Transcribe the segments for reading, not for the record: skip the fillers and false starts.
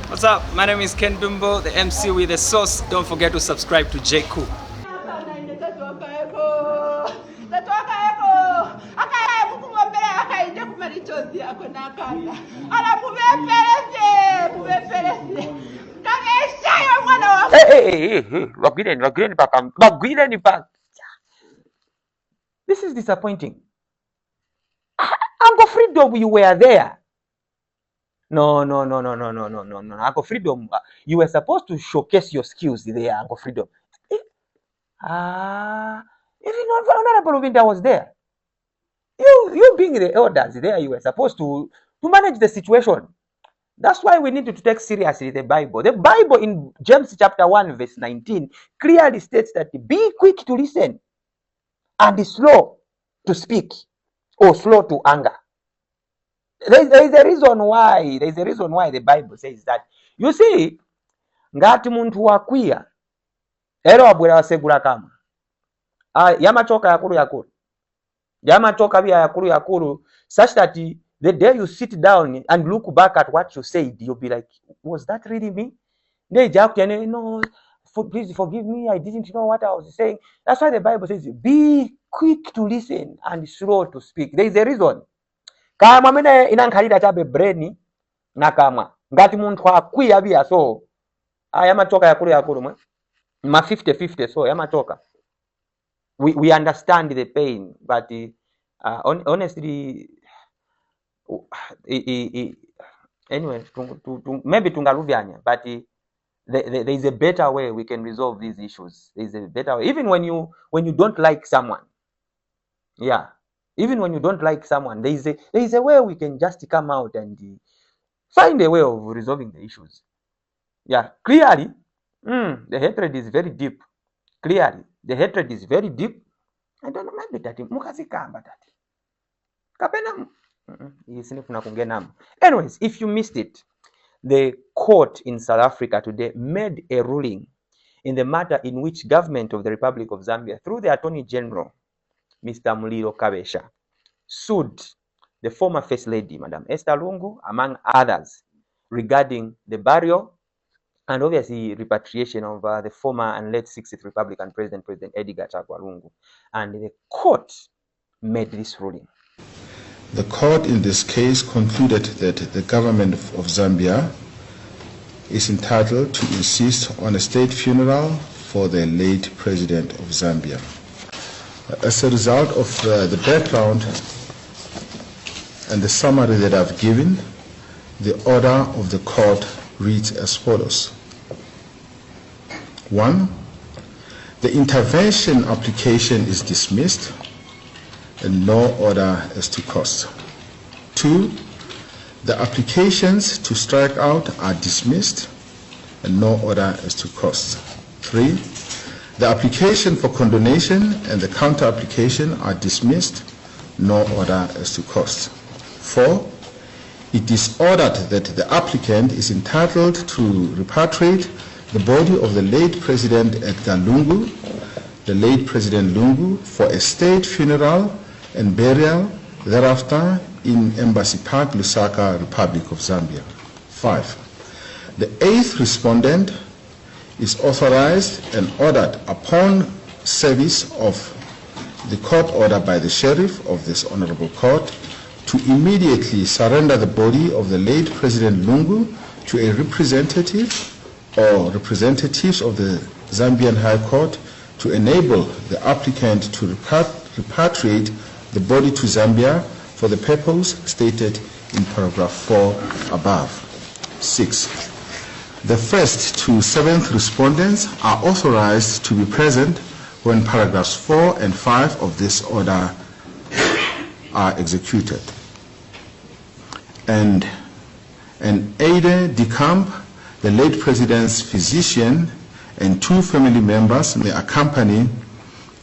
What's up? My name is Ken Dumbo, the MC with the sauce. Don't forget to subscribe to J. Cool. Hey, Bagwireni back. This is disappointing. Uncle Freedom, you were there. No. Uncle Freedom, you were supposed to showcase your skills there, Uncle Freedom. Even Honorable Winter was there. You being the elders there, you were supposed to manage the situation. That's why we need to take seriously the Bible. The Bible in James chapter 1 verse 19 clearly states that be quick to listen and slow to speak or slow to anger. There is a reason why. There is a reason why the Bible says that. You see, ngati muntu wakwiya ero wabwera wasegula kama yamachoka yakulu yamachoka bya yakulu such that the day you sit down and look back at what you said, you'll be like, was that really me? No, please forgive me, I didn't know what I was saying. That's why the Bible says, be quick to listen and slow to speak. There is a reason. Kama mene inankhalira chabe brain nakamwa ngati munthu akwiya bia so yamachoka yakulu mwe ma 50-50 so yamachoka. We understand the pain, but honestly anyway maybe tungaluvyanya, but there is a better way we can resolve these issues. There is a better way, even when you don't like someone. Yeah, even when you don't like someone, there is a way we can just come out and find a way of resolving the issues. Yeah, clearly, the hatred is very deep. Clearly, the hatred is very deep. I don't know, maybe that mukazikamba that kapena anyways, if you missed it, the court in South Africa today made a ruling in the matter in which government of the Republic of Zambia, through the Attorney General, Mr. Muliro Kabesha, sued the former First Lady, Madam Esther Lungu, among others, regarding the burial and obviously repatriation of the former and late 60th Republican President Edgar Chagwa Lungu. And the court made this ruling. The court in this case concluded that the government of Zambia is entitled to insist on a state funeral for the late president of Zambia. As a result of the background and the summary that I've given, the order of the court reads as follows. 1. The intervention application is dismissed and no order as to cost. 2. The applications to strike out are dismissed and no order as to cost. 3. The application for condonation and the counter application are dismissed, no order as to cost. 4. It is ordered that the applicant is entitled to repatriate the body of the late President Edgar Lungu, the late President Lungu, for a state funeral and burial thereafter in Embassy Park, Lusaka, Republic of Zambia. 5. The 8th respondent is authorized and ordered upon service of the court order by the sheriff of this honorable court to immediately surrender the body of the late President Lungu to a representative or representatives of the Zambian High Court to enable the applicant to repatriate the body to Zambia for the purpose stated in paragraph 4 above. 6. The 1st to 7th respondents are authorized to be present when paragraphs 4 and 5 of this order are executed. And Aide de Camp, the late President's physician, and 2 family members may accompany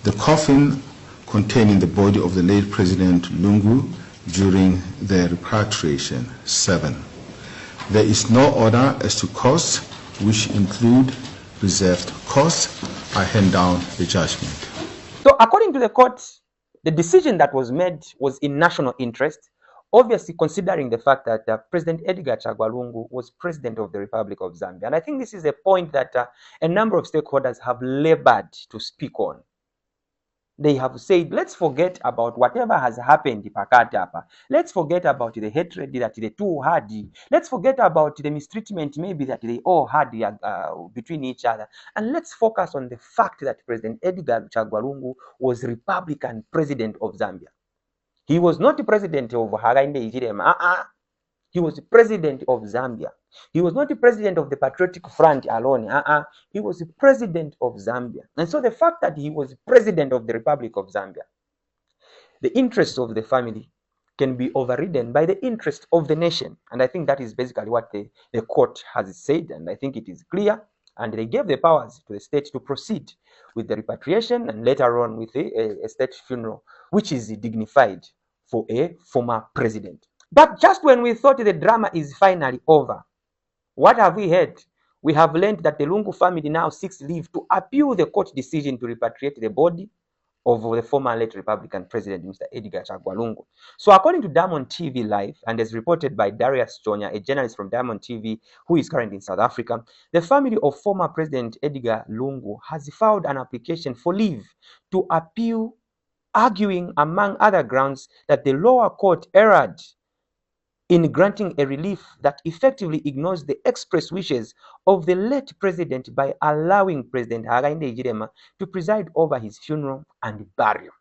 the coffin containing the body of the late President Lungu during the repatriation. 7. There is no order as to costs, which include reserved costs. I hand down the judgment. So according to the court, the decision that was made was in national interest. Obviously, considering the fact that President Edgar Chagwa Lungu was president of the Republic of Zambia. And I think this is a point that a number of stakeholders have labored to speak on. They have said, let's forget about whatever has happened in Pakatapa. Let's forget about the hatred that the two had. Let's forget about the mistreatment maybe that they all had between each other. And let's focus on the fact that President Edgar Chagwa Lungu was Republican president of Zambia. He was not the president of Hakainde Hichilema. He was the president of Zambia. He was not the president of the Patriotic Front alone. He was the president of Zambia. And so the fact that he was president of the Republic of Zambia, the interests of the family can be overridden by the interest of the nation. And I think that is basically what the court has said. And I think it is clear. And they gave the powers to the state to proceed with the repatriation and later on with a state funeral, which is dignified for a former president. But just when we thought the drama is finally over, what have we heard? We have learned that the Lungu family now seeks leave to appeal the court decision to repatriate the body of the former late Republican president, Mr. Edgar Chagwa Lungu. So according to Diamond TV Live, and as reported by Darius Chonya, a journalist from Diamond TV who is currently in South Africa, the family of former President Edgar Lungu has filed an application for leave to appeal, arguing, among other grounds, that the lower court erred in granting a relief that effectively ignores the express wishes of the late president by allowing President Hakainde Hichilema to preside over his funeral and burial.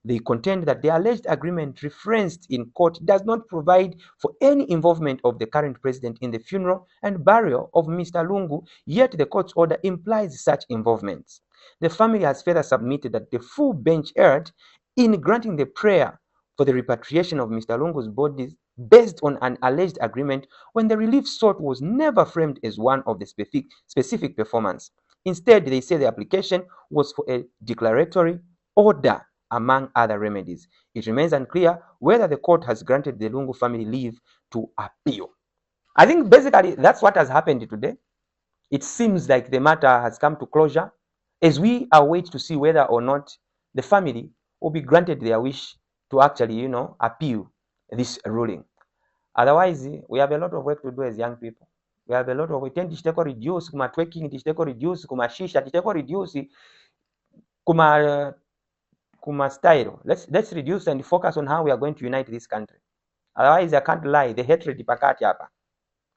They contend that the alleged agreement referenced in court does not provide for any involvement of the current president in the funeral and burial of Mr. Lungu, yet the court's order implies such involvement. The family has further submitted that the full bench erred in granting the prayer for the repatriation of Mr. Lungu's body based on an alleged agreement when the relief sought was never framed as one of the specific performance. Instead, they say the application was for a declaratory order, among other remedies. It remains unclear whether the court has granted the Lungu family leave to appeal. I think basically that's what has happened today. It seems like the matter has come to closure as we await to see whether or not the family will be granted their wish to actually, appeal this ruling. Otherwise, we have a lot of work to do as young people. We have a lot of work. Tichiteko reduce kuma twerking, tichiteko reduce kuma shisha, tichiteko reduce kuma style. Let's reduce and focus on how we are going to unite this country. Otherwise, I can't lie. The hatred pakati hapa,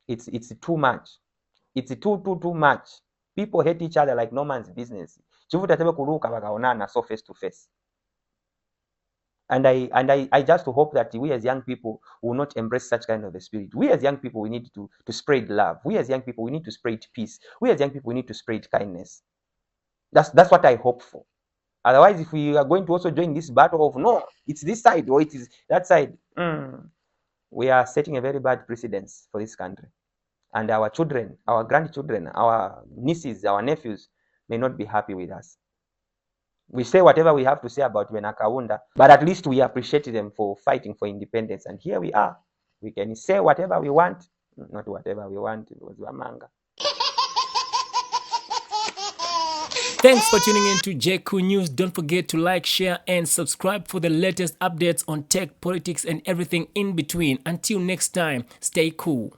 it's too much. It's too much. People hate each other like no man's business. Chivuta tebe kuruka bakaonana so face to face. And I just hope that we as young people will not embrace such kind of a spirit. We as young people, we need to spread love. We as young people, we need to spread peace. We as young people, we need to spread kindness. That's what I hope for. Otherwise, if we are going to also join this battle of no, it's this side or it is that side, we are setting a very bad precedence for this country. And our children, our grandchildren, our nieces, our nephews may not be happy with us. We say whatever we have to say about Wenakaunda, but at least we appreciate them for fighting for independence. And here we are. We can say whatever we want, not whatever we want. It was Wamanga. Thanks for tuning in to JQ News. Don't forget to like, share, and subscribe for the latest updates on tech, politics, and everything in between. Until next time, stay cool.